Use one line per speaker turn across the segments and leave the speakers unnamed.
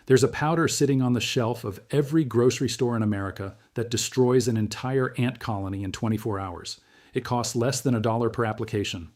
There's a powder sitting on the shelf of every grocery store in America that destroys an entire ant colony in 24 hours. It costs less than $1 per application.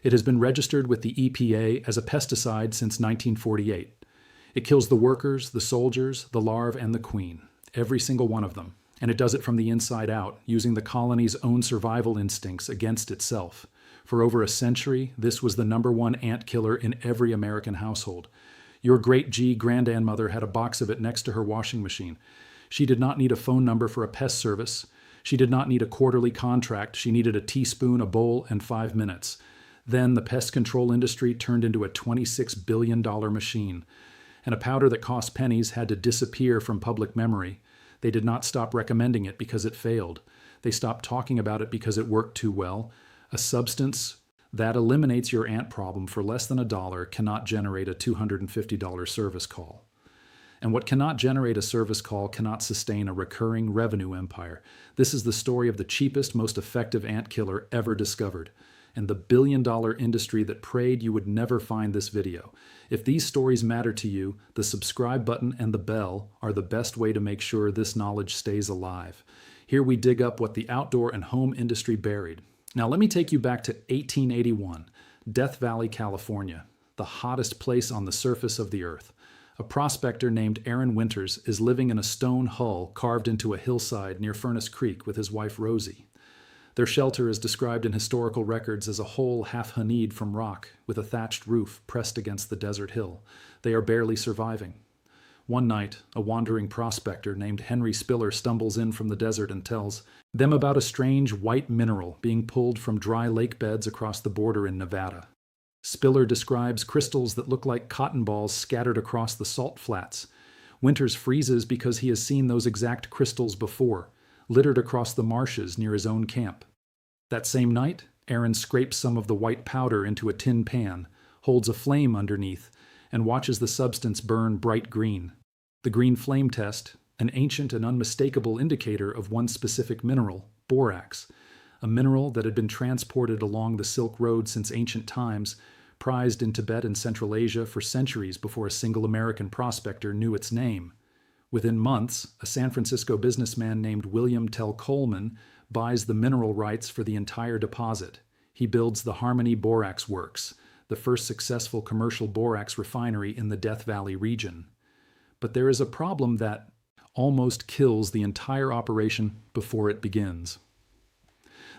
It has been registered with the EPA as a pesticide since 1948. It kills the workers, the soldiers, the larvae, and the queen, every single one of them. And it does it from the inside out, using the colony's own survival instincts against itself. For over a century, this was the #1 ant killer in every American household. Your great-grandmother had a box of it next to her washing machine. She did not need a phone number for a pest service. She did not need a quarterly contract. She needed a teaspoon, a bowl, and 5 minutes. Then the pest control industry turned into a $26 billion machine. And a powder that cost pennies had to disappear from public memory. They did not stop recommending it because it failed. They stopped talking about it because it worked too well. A substance that eliminates your ant problem for less than $1 cannot generate a $250 service call. And what cannot generate a service call cannot sustain a recurring revenue empire. This is the story of the cheapest, most effective ant killer ever discovered, and the billion-dollar industry that prayed you would never find this video. If these stories matter to you, the subscribe button and the bell are the best way to make sure this knowledge stays alive. Here we dig up what the outdoor and home industry buried. Now let me take you back to 1881, Death Valley, California, the hottest place on the surface of the earth. A prospector named Aaron Winters is living in a stone hull carved into a hillside near Furnace Creek with his wife Rosie. Their shelter is described in historical records as a hole half honeyed from rock with a thatched roof pressed against the desert hill. They are barely surviving. One night, a wandering prospector named Henry Spiller stumbles in from the desert and tells them about a strange white mineral being pulled from dry lake beds across the border in Nevada. Spiller describes crystals that look like cotton balls scattered across the salt flats. Winters freezes because he has seen those exact crystals before, littered across the marshes near his own camp. That same night, Aaron scrapes some of the white powder into a tin pan, holds a flame underneath, and watches the substance burn bright green. The green flame test, an ancient and unmistakable indicator of one specific mineral, borax, a mineral that had been transported along the Silk Road since ancient times, prized in Tibet and Central Asia for centuries before a single American prospector knew its name. Within months, a San Francisco businessman named William Tell Coleman buys the mineral rights for the entire deposit. He builds the Harmony Borax Works, the first successful commercial borax refinery in the Death Valley region. But there is a problem that almost kills the entire operation before it begins.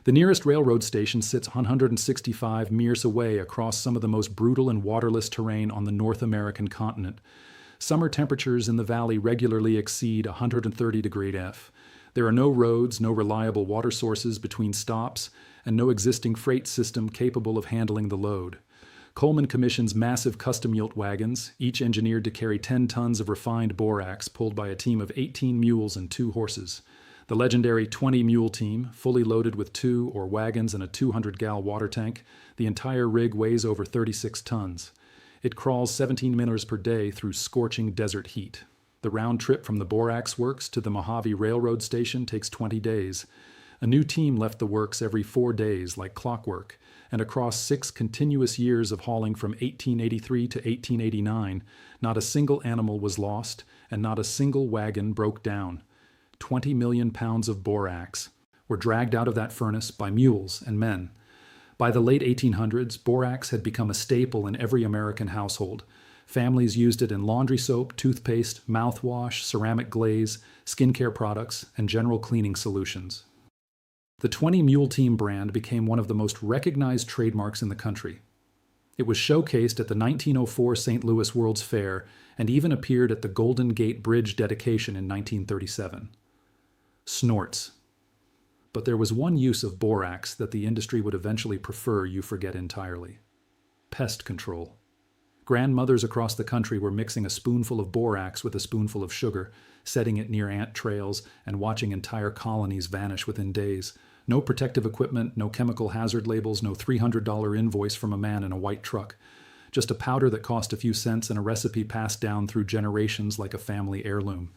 The nearest railroad station sits 165 miles away across some of the most brutal and waterless terrain on the North American continent. Summer temperatures in the valley regularly exceed 130 degrees F. There are no roads, no reliable water sources between stops, and no existing freight system capable of handling the load. Coleman commissions massive custom yield wagons, each engineered to carry 10 tons of refined borax pulled by a team of 18 mules and 2 horses. The legendary 20-mule team, fully loaded with 2 wagons and a 200-gallon water tank, the entire rig weighs over 36 tons. It crawls 17 minutes per day through scorching desert heat. The round trip from the borax works to the Mojave Railroad Station takes 20 days. A new team left the works every 4 days, like clockwork, and across 6 continuous years of hauling from 1883 to 1889, not a single animal was lost, and not a single wagon broke down. 20 million pounds of borax were dragged out of that furnace by mules and men. By the late 1800s, borax had become a staple in every American household. Families used it in laundry soap, toothpaste, mouthwash, ceramic glaze, skincare products, and general cleaning solutions. The 20 Mule Team brand became one of the most recognized trademarks in the country. It was showcased at the 1904 St. Louis World's Fair and even appeared at the Golden Gate Bridge dedication in 1937. Snorts. But there was one use of borax that the industry would eventually prefer you forget entirely. Pest control. Grandmothers across the country were mixing a spoonful of borax with a spoonful of sugar, setting it near ant trails, and watching entire colonies vanish within days. No protective equipment, no chemical hazard labels, no $300 invoice from a man in a white truck. Just a powder that cost a few cents and a recipe passed down through generations like a family heirloom.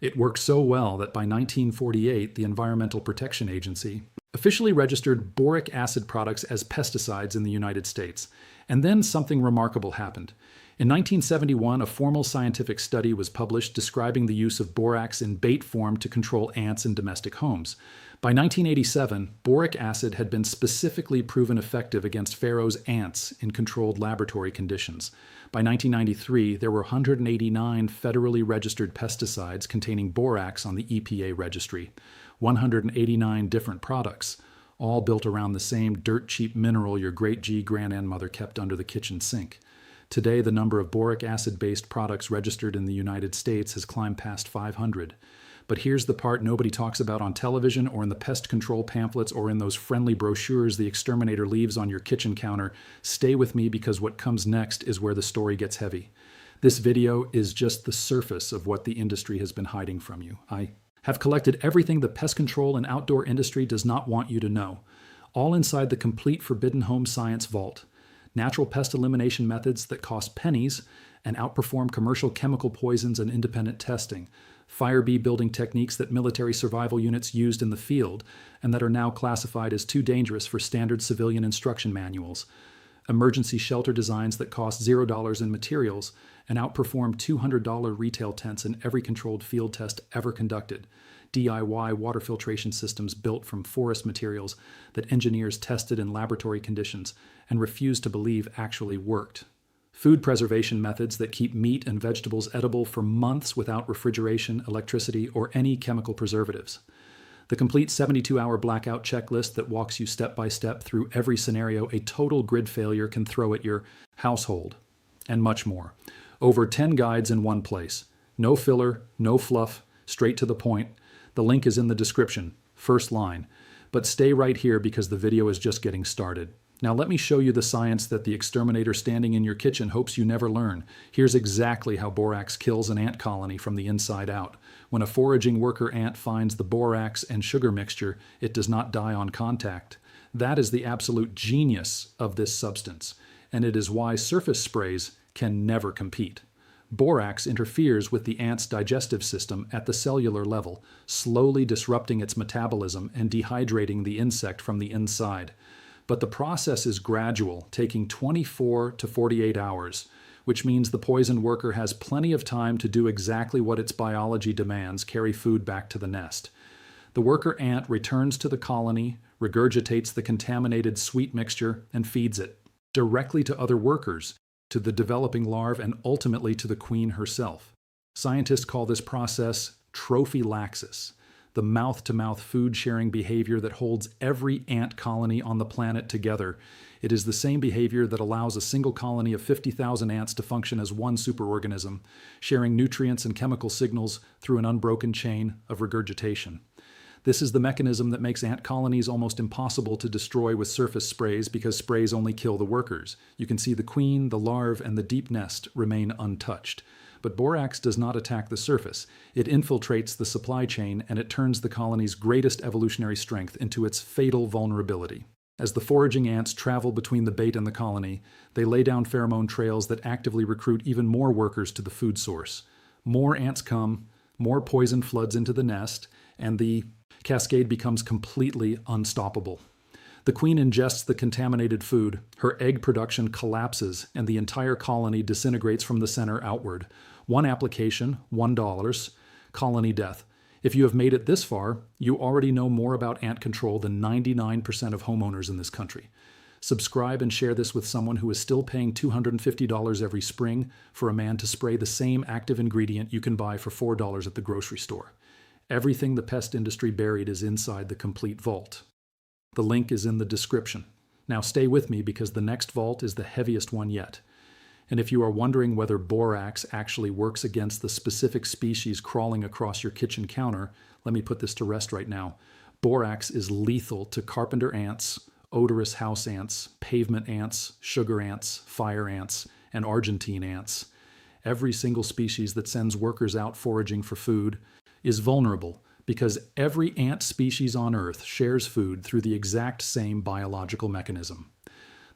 It worked so well that by 1948, the Environmental Protection Agency officially registered boric acid products as pesticides in the United States. And then something remarkable happened. In 1971, a formal scientific study was published describing the use of borax in bait form to control ants in domestic homes. By 1987, boric acid had been specifically proven effective against Pharaoh's ants in controlled laboratory conditions. By 1993, there were 189 federally registered pesticides containing borax on the EPA registry, 189 different products, all built around the same dirt-cheap mineral your great-grandmother kept under the kitchen sink. Today, the number of boric acid-based products registered in the United States has climbed past 500. But here's the part nobody talks about on television or in the pest control pamphlets or in those friendly brochures the exterminator leaves on your kitchen counter. Stay with me because what comes next is where the story gets heavy. This video is just the surface of what the industry has been hiding from you. I have collected everything the pest control and outdoor industry does not want you to know, all inside the complete Forbidden Home Science Vault. Natural pest elimination methods that cost pennies and outperform commercial chemical poisons and independent testing. Fire bee building techniques that military survival units used in the field and that are now classified as too dangerous for standard civilian instruction manuals. Emergency shelter designs that cost $0 in materials and outperform $200 retail tents in every controlled field test ever conducted. DIY water filtration systems built from forest materials that engineers tested in laboratory conditions and refused to believe actually worked. Food preservation methods that keep meat and vegetables edible for months without refrigeration, electricity, or any chemical preservatives. The complete 72-hour blackout checklist that walks you step by step through every scenario a total grid failure can throw at your household, and much more. Over 10 guides in one place. No filler, no fluff, straight to the point. The link is in the description, first line. But stay right here because the video is just getting started. Now let me show you the science that the exterminator standing in your kitchen hopes you never learn. Here's exactly how borax kills an ant colony from the inside out. When a foraging worker ant finds the borax and sugar mixture, it does not die on contact. That is the absolute genius of this substance, and it is why surface sprays can never compete. Borax interferes with the ant's digestive system at the cellular level, slowly disrupting its metabolism and dehydrating the insect from the inside. But the process is gradual, taking 24 to 48 hours, which means the poison worker has plenty of time to do exactly what its biology demands, carry food back to the nest. The worker ant returns to the colony, regurgitates the contaminated sweet mixture, and feeds it directly to other workers, to the developing larvae, and ultimately to the queen herself. Scientists call this process trophylaxis, the mouth-to-mouth food-sharing behavior that holds every ant colony on the planet together. It is the same behavior that allows a single colony of 50,000 ants to function as one superorganism, sharing nutrients and chemical signals through an unbroken chain of regurgitation. This is the mechanism that makes ant colonies almost impossible to destroy with surface sprays because sprays only kill the workers. You can see the queen, the larvae, and the deep nest remain untouched. But borax does not attack the surface. It infiltrates the supply chain and it turns the colony's greatest evolutionary strength into its fatal vulnerability. As the foraging ants travel between the bait and the colony, they lay down pheromone trails that actively recruit even more workers to the food source. More ants come, more poison floods into the nest, and the cascade becomes completely unstoppable. The queen ingests the contaminated food, her egg production collapses, and the entire colony disintegrates from the center outward. One application, $1, colony death. If you have made it this far, you already know more about ant control than 99% of homeowners in this country. Subscribe and share this with someone who is still paying $250 every spring for a man to spray the same active ingredient you can buy for $4 at the grocery store. Everything the pest industry buried is inside the complete vault. The link is in the description. Now stay with me because the next vault is the heaviest one yet. And if you are wondering whether borax actually works against the specific species crawling across your kitchen counter, let me put this to rest right now. Borax is lethal to carpenter ants, odorous house ants, pavement ants, sugar ants, fire ants, and Argentine ants. Every single species that sends workers out foraging for food is vulnerable because every ant species on Earth shares food through the exact same biological mechanism.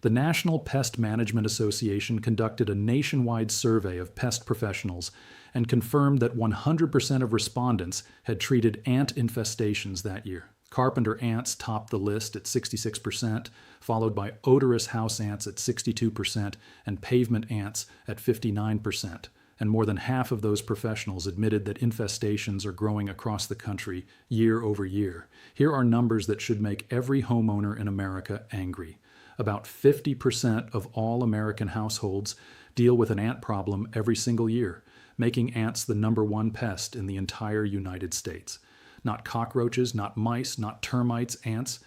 The National Pest Management Association conducted a nationwide survey of pest professionals and confirmed that 100% of respondents had treated ant infestations that year. Carpenter ants top the list at 66%, followed by odorous house ants at 62% and pavement ants at 59%. And more than half of those professionals admitted that infestations are growing across the country year over year. Here are numbers that should make every homeowner in America angry. About 50% of all American households deal with an ant problem every single year, making ants the #1 pest in the entire United States. Not cockroaches, not mice, not termites, ants.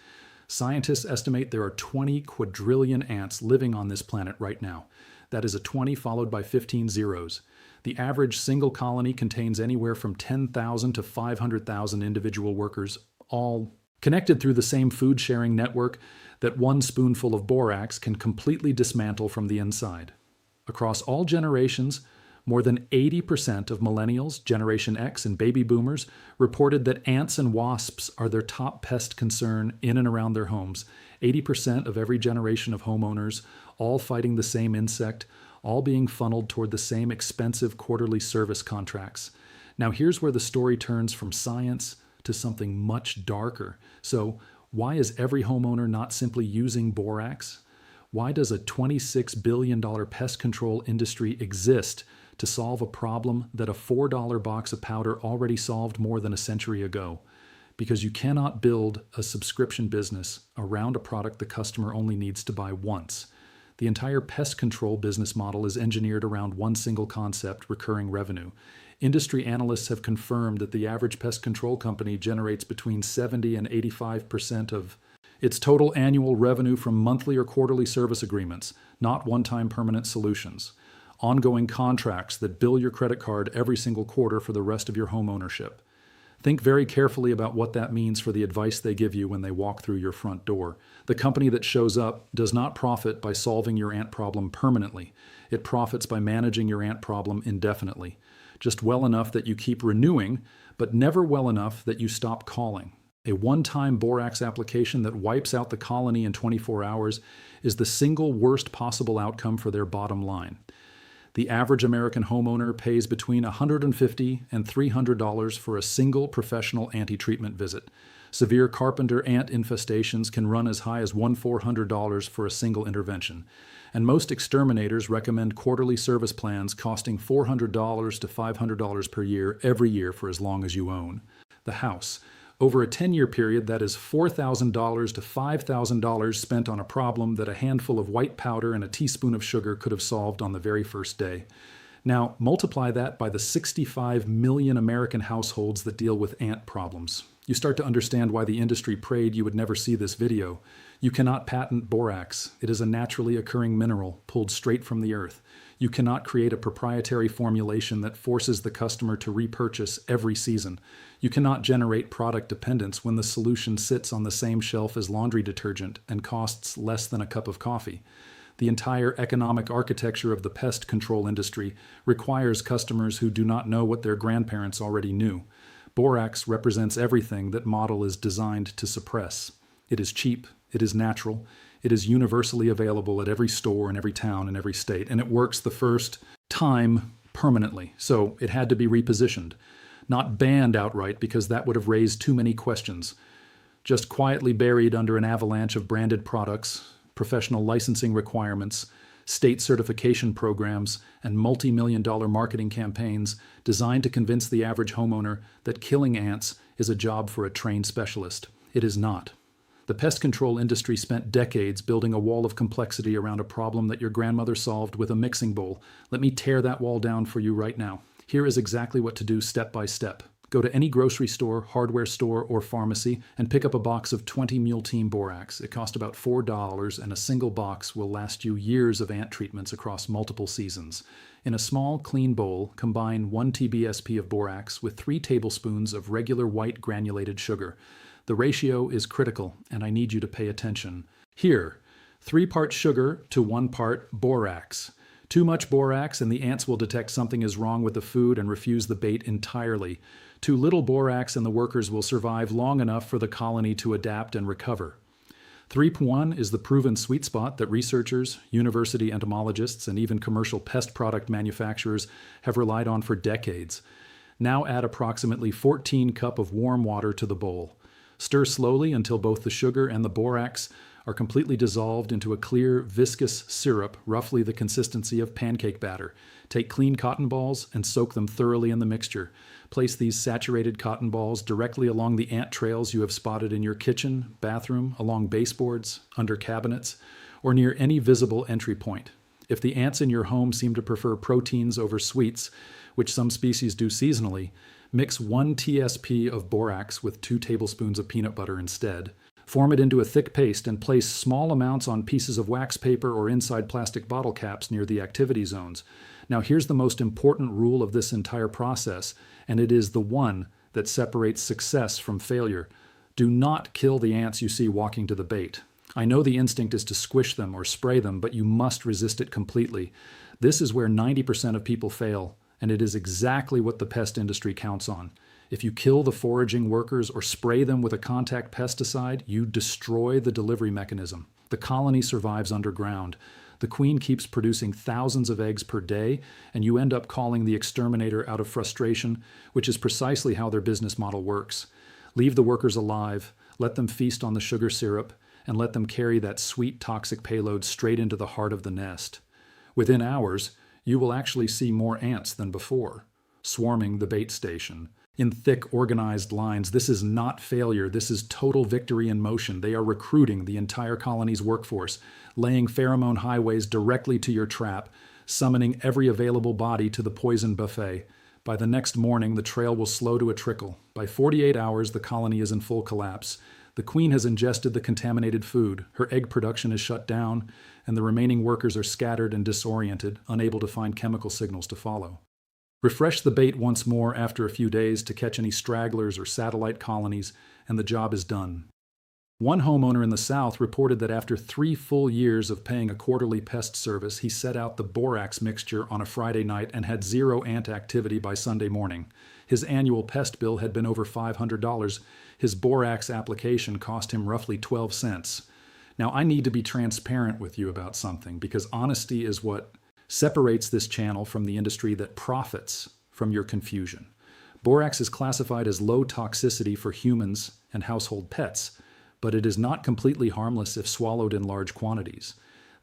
Scientists estimate there are 20 quadrillion ants living on this planet right now. That is a 20 followed by 15 zeros. The average single colony contains anywhere from 10,000 to 500,000 individual workers, all connected through the same food-sharing network that one spoonful of borax can completely dismantle from the inside. Across all generations, more than 80% of millennials, Generation X, and baby boomers reported that ants and wasps are their top pest concern in and around their homes. 80% of every generation of homeowners, all fighting the same insect, all being funneled toward the same expensive quarterly service contracts. Now here's where the story turns from science to something much darker. So why is every homeowner not simply using borax? Why does a $26 billion pest control industry exist to solve a problem that a $4 box of powder already solved more than a century ago? Because you cannot build a subscription business around a product the customer only needs to buy once. The entire pest control business model is engineered around one single concept: recurring revenue. Industry analysts have confirmed that the average pest control company generates between 70 and 85% of its total annual revenue from monthly or quarterly service agreements, not one-time permanent solutions. Ongoing contracts that bill your credit card every single quarter for the rest of your home ownership. Think very carefully about what that means for the advice they give you when they walk through your front door. The company that shows up does not profit by solving your ant problem permanently. It profits by managing your ant problem indefinitely. Just well enough that you keep renewing, but never well enough that you stop calling. A one-time borax application that wipes out the colony in 24 hours is the single worst possible outcome for their bottom line. The average American homeowner pays between $150 and $300 for a single professional anti-treatment visit. Severe carpenter ant infestations can run as high as $1,400 for a single intervention. And most exterminators recommend quarterly service plans costing $400 to $500 per year every year for as long as you own the house. Over a 10-year period, that is $4,000 to $5,000 spent on a problem that a handful of white powder and a teaspoon of sugar could have solved on the very first day. Now, multiply that by the 65 million American households that deal with ant problems. You start to understand why the industry prayed you would never see this video. You cannot patent borax. It is a naturally occurring mineral pulled straight from the earth. You cannot create a proprietary formulation that forces the customer to repurchase every season. You cannot generate product dependence when the solution sits on the same shelf as laundry detergent and costs less than a cup of coffee. The entire economic architecture of the pest control industry requires customers who do not know what their grandparents already knew. Borax represents everything that model is designed to suppress. It is cheap, it is natural, it is universally available at every store in every town in every state, and it works the first time permanently, so it had to be repositioned. Not banned outright because that would have raised too many questions. Just quietly buried under an avalanche of branded products, professional licensing requirements, state certification programs, and multi-million-dollar marketing campaigns designed to convince the average homeowner that killing ants is a job for a trained specialist. It is not. The pest control industry spent decades building a wall of complexity around a problem that your grandmother solved with a mixing bowl. Let me tear that wall down for you right now. Here is exactly what to do step by step. Go to any grocery store, hardware store, or pharmacy and pick up a box of 20 Mule Team Borax. It costs about $4, and a single box will last you years of ant treatments across multiple seasons. In a small, clean bowl, combine 1 TBSP of borax with 3 tablespoons of regular white granulated sugar. The ratio is critical, and I need you to pay attention. Here, 3 parts sugar to 1 part borax. Too much borax and the ants will detect something is wrong with the food and refuse the bait entirely. Too little borax and the workers will survive long enough for the colony to adapt and recover. 3:1 is the proven sweet spot that researchers, university entomologists, and even commercial pest product manufacturers have relied on for decades. Now add approximately 14 cups of warm water to the bowl. Stir slowly until both the sugar and the borax are completely dissolved into a clear, viscous syrup, roughly the consistency of pancake batter. Take clean cotton balls and soak them thoroughly in the mixture. Place these saturated cotton balls directly along the ant trails you have spotted in your kitchen, bathroom, along baseboards, under cabinets, or near any visible entry point. If the ants in your home seem to prefer proteins over sweets, which some species do seasonally, mix 1 TSP of borax with 2 tablespoons of peanut butter instead. Form it into a thick paste and place small amounts on pieces of wax paper or inside plastic bottle caps near the activity zones. Now here's the most important rule of this entire process, and it is the one that separates success from failure. Do not kill the ants you see walking to the bait. I know the instinct is to squish them or spray them, but you must resist it completely. This is where 90% of people fail, and it is exactly what the pest industry counts on. If you kill the foraging workers or spray them with a contact pesticide, you destroy the delivery mechanism. The colony survives underground. The queen keeps producing thousands of eggs per day, and you end up calling the exterminator out of frustration, which is precisely how their business model works. Leave the workers alive, let them feast on the sugar syrup, and let them carry that sweet toxic payload straight into the heart of the nest. Within hours, you will actually see more ants than before, swarming the bait station. In thick, organized lines, this is not failure, this is total victory in motion. They are recruiting the entire colony's workforce, laying pheromone highways directly to your trap, summoning every available body to the poison buffet. By the next morning, the trail will slow to a trickle. By 48 hours, the colony is in full collapse. The queen has ingested the contaminated food, her egg production is shut down, and the remaining workers are scattered and disoriented, unable to find chemical signals to follow. Refresh the bait once more after a few days to catch any stragglers or satellite colonies, and the job is done. One homeowner in the South reported that after 3 full years of paying a quarterly pest service, he set out the borax mixture on a Friday night and had 0 ant activity by Sunday morning. His annual pest bill had been over $500. His borax application cost him roughly 12 cents. Now, I need to be transparent with you about something, because honesty is what separates this channel from the industry that profits from your confusion. Borax is classified as low toxicity for humans and household pets, but it is not completely harmless if swallowed in large quantities.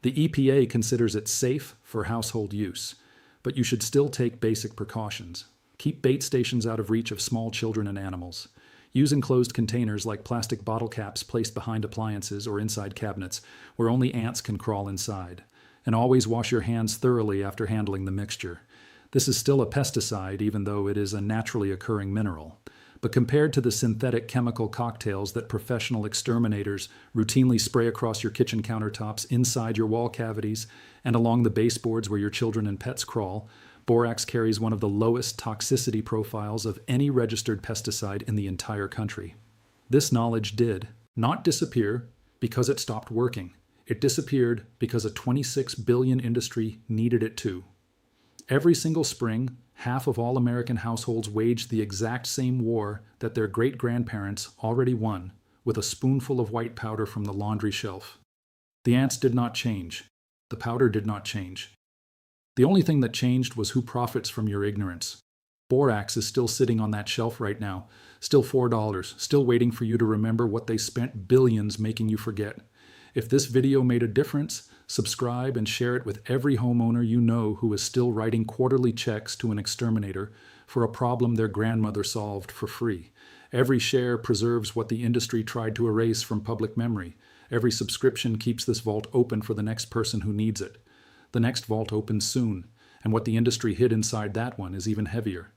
The EPA considers it safe for household use, but you should still take basic precautions. Keep bait stations out of reach of small children and animals. Use enclosed containers like plastic bottle caps placed behind appliances or inside cabinets where only ants can crawl inside. And always wash your hands thoroughly after handling the mixture. This is still a pesticide, even though it is a naturally occurring mineral. But compared to the synthetic chemical cocktails that professional exterminators routinely spray across your kitchen countertops, inside your wall cavities, and along the baseboards where your children and pets crawl, borax carries one of the lowest toxicity profiles of any registered pesticide in the entire country. This knowledge did not disappear because it stopped working. It disappeared because a 26 billion industry needed it to. Every single spring, half of all American households waged the exact same war that their great-grandparents already won with a spoonful of white powder from the laundry shelf. The ants did not change. The powder did not change. The only thing that changed was who profits from your ignorance. Borax is still sitting on that shelf right now, still $4, still waiting for you to remember what they spent billions making you forget. If this video made a difference, subscribe and share it with every homeowner you know who is still writing quarterly checks to an exterminator for a problem their grandmother solved for free. Every share preserves what the industry tried to erase from public memory. Every subscription keeps this vault open for the next person who needs it. The next vault opens soon, and what the industry hid inside that one is even heavier.